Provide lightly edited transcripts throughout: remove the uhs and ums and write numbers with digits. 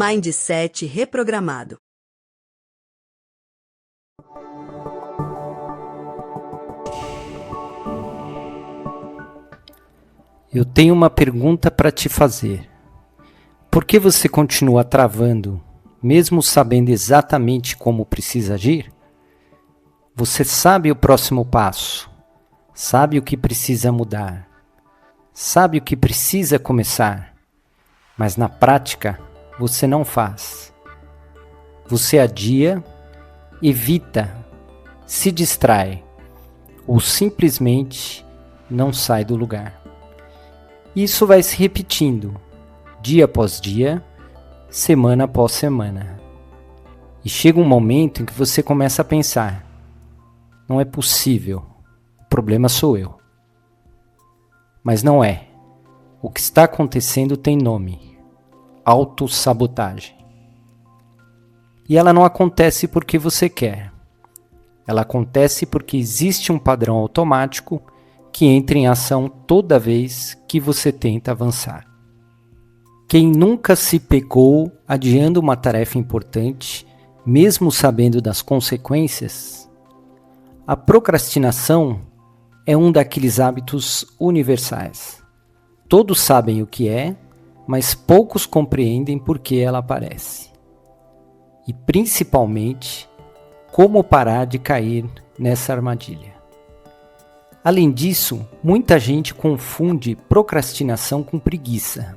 Mindset reprogramado. Eu tenho uma pergunta para te fazer. Por que você continua travando, mesmo sabendo exatamente como precisa agir? Você sabe o próximo passo, sabe o que precisa mudar, sabe o que precisa começar, mas na prática você não faz. Você adia, evita, se distrai ou simplesmente não sai do lugar. Isso vai se repetindo, dia após dia, semana após semana. E chega um momento em que você começa a pensar: não é possível, o problema sou eu. Mas não é. O que está acontecendo tem nome: autossabotagem. E ela não acontece porque você quer. Ela acontece porque existe um padrão automático que entra em ação toda vez que você tenta avançar. Quem nunca se pegou adiando uma tarefa importante, mesmo sabendo das consequências? A procrastinação é um daqueles hábitos universais. Todos sabem o que é, mas poucos compreendem por que ela aparece. E principalmente, como parar de cair nessa armadilha. Além disso, muita gente confunde procrastinação com preguiça.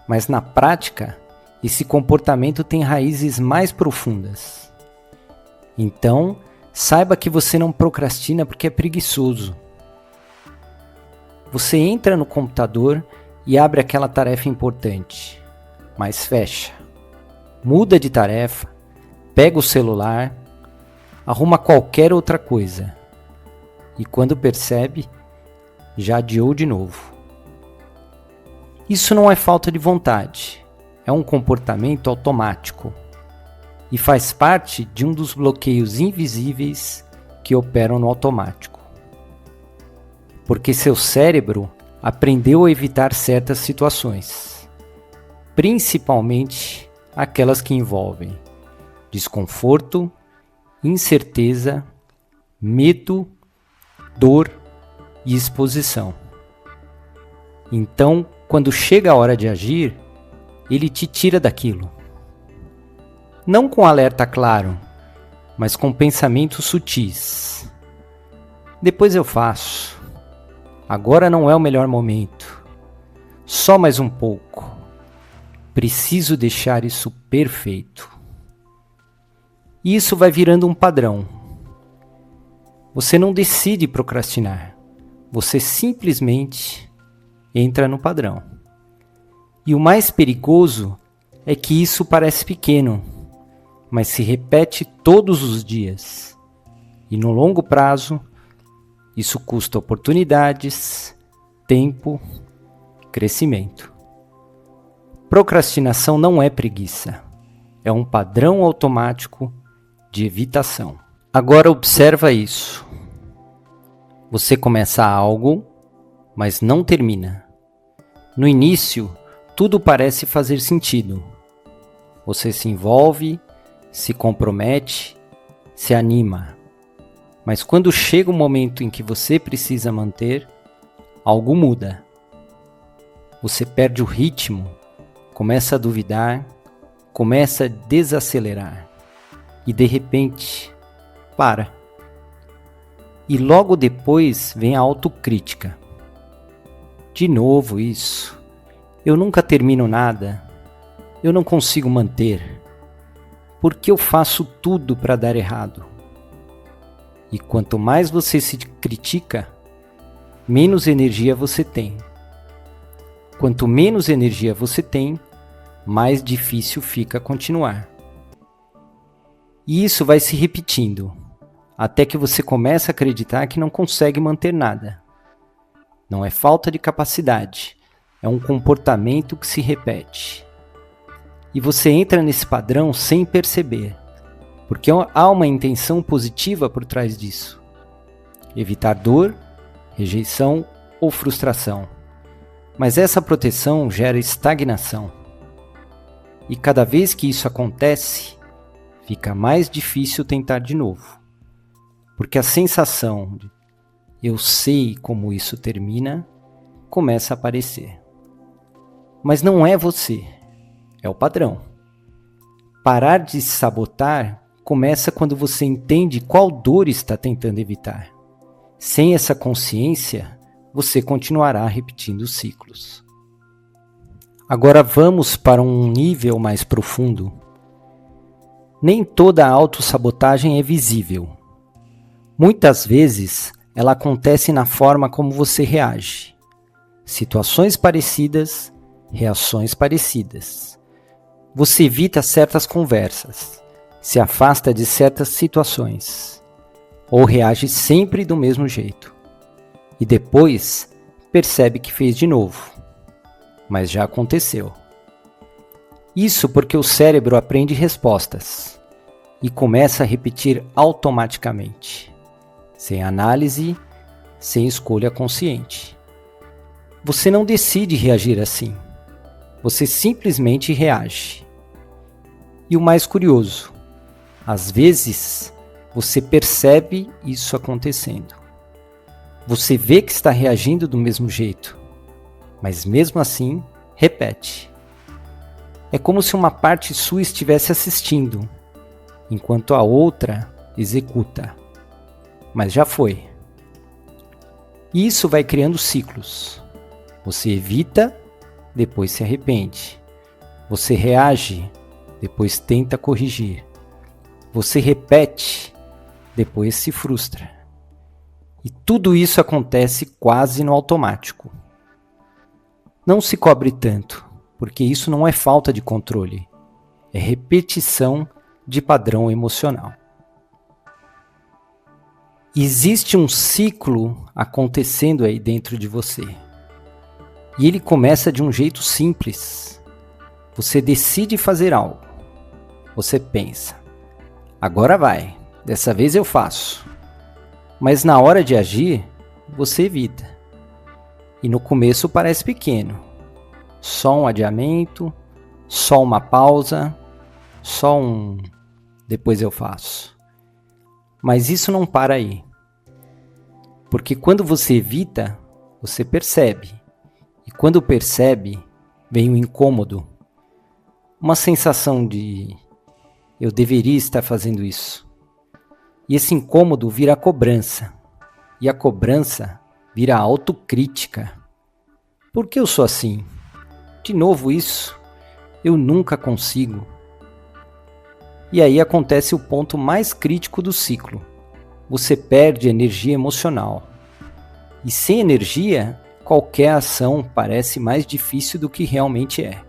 Mas na prática, esse comportamento tem raízes mais profundas. Então, saiba que você não procrastina porque é preguiçoso. Você entra no computador e abre aquela tarefa importante, mas fecha. Muda de tarefa, pega o celular, arruma qualquer outra coisa. E quando percebe, já adiou de novo. Isso não é falta de vontade, é um comportamento automático e faz parte de um dos bloqueios invisíveis que operam no automático. Porque seu cérebro aprendeu a evitar certas situações, principalmente aquelas que envolvem desconforto, incerteza, medo, dor e exposição. Então, quando chega a hora de agir, ele te tira daquilo. Não com alerta claro, mas com pensamentos sutis. Depois eu faço. Agora não é o melhor momento. Só mais um pouco. Preciso deixar isso perfeito. E isso vai virando um padrão. Você não decide procrastinar. Você simplesmente entra no padrão. E o mais perigoso é que isso parece pequeno, mas se repete todos os dias. E no longo prazo, isso custa oportunidades, tempo, crescimento. Procrastinação não é preguiça. É um padrão automático de evitação. Agora observa isso. Você começa algo, mas não termina. No início, tudo parece fazer sentido. Você se envolve, se compromete, se anima. Mas quando chega o momento em que você precisa manter, algo muda. Você perde o ritmo, começa a duvidar, começa a desacelerar. E de repente, para. E logo depois vem a autocrítica. De novo isso. Eu nunca termino nada. Eu não consigo manter. Por que eu faço tudo para dar errado? E quanto mais você se critica, menos energia você tem. Quanto menos energia você tem, mais difícil fica continuar. E isso vai se repetindo, até que você começa a acreditar que não consegue manter nada. Não é falta de capacidade, é um comportamento que se repete. E você entra nesse padrão sem perceber, porque há uma intenção positiva por trás disso. Evitar dor, rejeição ou frustração. Mas essa proteção gera estagnação. E cada vez que isso acontece, fica mais difícil tentar de novo. Porque a sensação de eu sei como isso termina começa a aparecer. Mas não é você, é o padrão. Parar de se sabotar começa quando você entende qual dor está tentando evitar. Sem essa consciência, você continuará repetindo os ciclos. Agora vamos para um nível mais profundo. Nem toda autossabotagem é visível. Muitas vezes, ela acontece na forma como você reage. Situações parecidas, reações parecidas. Você evita certas conversas, se afasta de certas situações, ou reage sempre do mesmo jeito. E depois, percebe que fez de novo. Mas já aconteceu. Isso porque o cérebro aprende respostas e começa a repetir automaticamente, sem análise, sem escolha consciente. Você não decide reagir assim. Você simplesmente reage. E o mais curioso, às vezes você percebe isso acontecendo. Você vê que está reagindo do mesmo jeito, mas mesmo assim, repete. É como se uma parte sua estivesse assistindo, enquanto a outra executa. Mas já foi. E isso vai criando ciclos. Você evita, depois se arrepende. Você reage, depois tenta corrigir. Você repete, depois se frustra. E tudo isso acontece quase no automático. Não se cobre tanto, porque isso não é falta de controle, é repetição de padrão emocional. Existe um ciclo acontecendo aí dentro de você. E ele começa de um jeito simples. Você decide fazer algo. Você pensa, agora vai, dessa vez eu faço. Mas na hora de agir, você evita. E no começo parece pequeno. Só um adiamento, só uma pausa, só um depois eu faço. Mas isso não para aí. Porque quando você evita, você percebe. E quando percebe, vem um incômodo. Uma sensação de eu deveria estar fazendo isso. E esse incômodo vira cobrança. E a cobrança vira autocrítica. Por que eu sou assim? De novo isso? Eu nunca consigo. E aí acontece o ponto mais crítico do ciclo. Você perde energia emocional. E sem energia, qualquer ação parece mais difícil do que realmente é.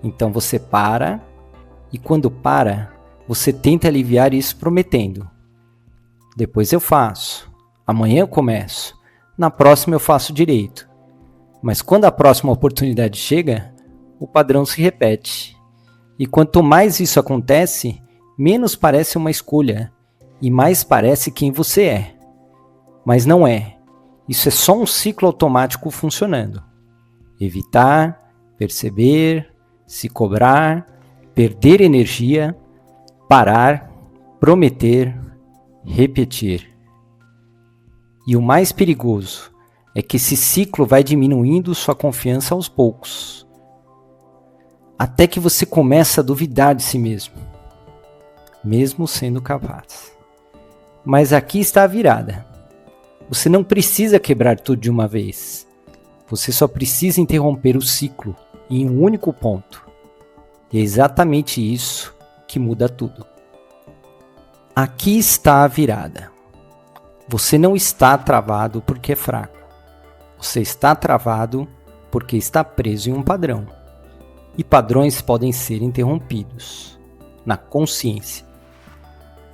Então você para, e quando para, você tenta aliviar isso prometendo. Depois eu faço. Amanhã eu começo. Na próxima eu faço direito. Mas quando a próxima oportunidade chega, o padrão se repete. E quanto mais isso acontece, menos parece uma escolha e mais parece quem você é. Mas não é. Isso é só um ciclo automático funcionando. Evitar, perceber, se cobrar, perder energia, parar, prometer, repetir. E o mais perigoso é que esse ciclo vai diminuindo sua confiança aos poucos, até que você começa a duvidar de si mesmo, mesmo sendo capaz. Mas aqui está a virada. Você não precisa quebrar tudo de uma vez. Você só precisa interromper o ciclo em um único ponto. E é exatamente isso que muda tudo. Aqui está a virada. Você não está travado porque é fraco. Você está travado porque está preso em um padrão. E padrões podem ser interrompidos na consciência.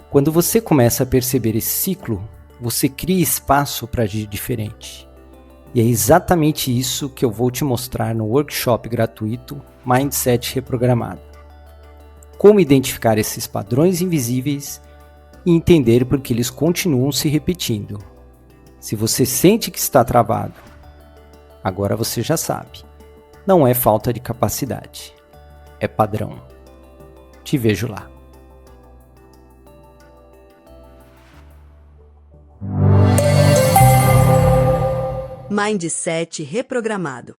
Quando você começa a perceber esse ciclo, você cria espaço para agir diferente. E é exatamente isso que eu vou te mostrar no workshop gratuito Mindset Reprogramado. Como identificar esses padrões invisíveis e entender por que eles continuam se repetindo. Se você sente que está travado, agora você já sabe. Não é falta de capacidade. é padrão. Te vejo lá. Mindset reprogramado.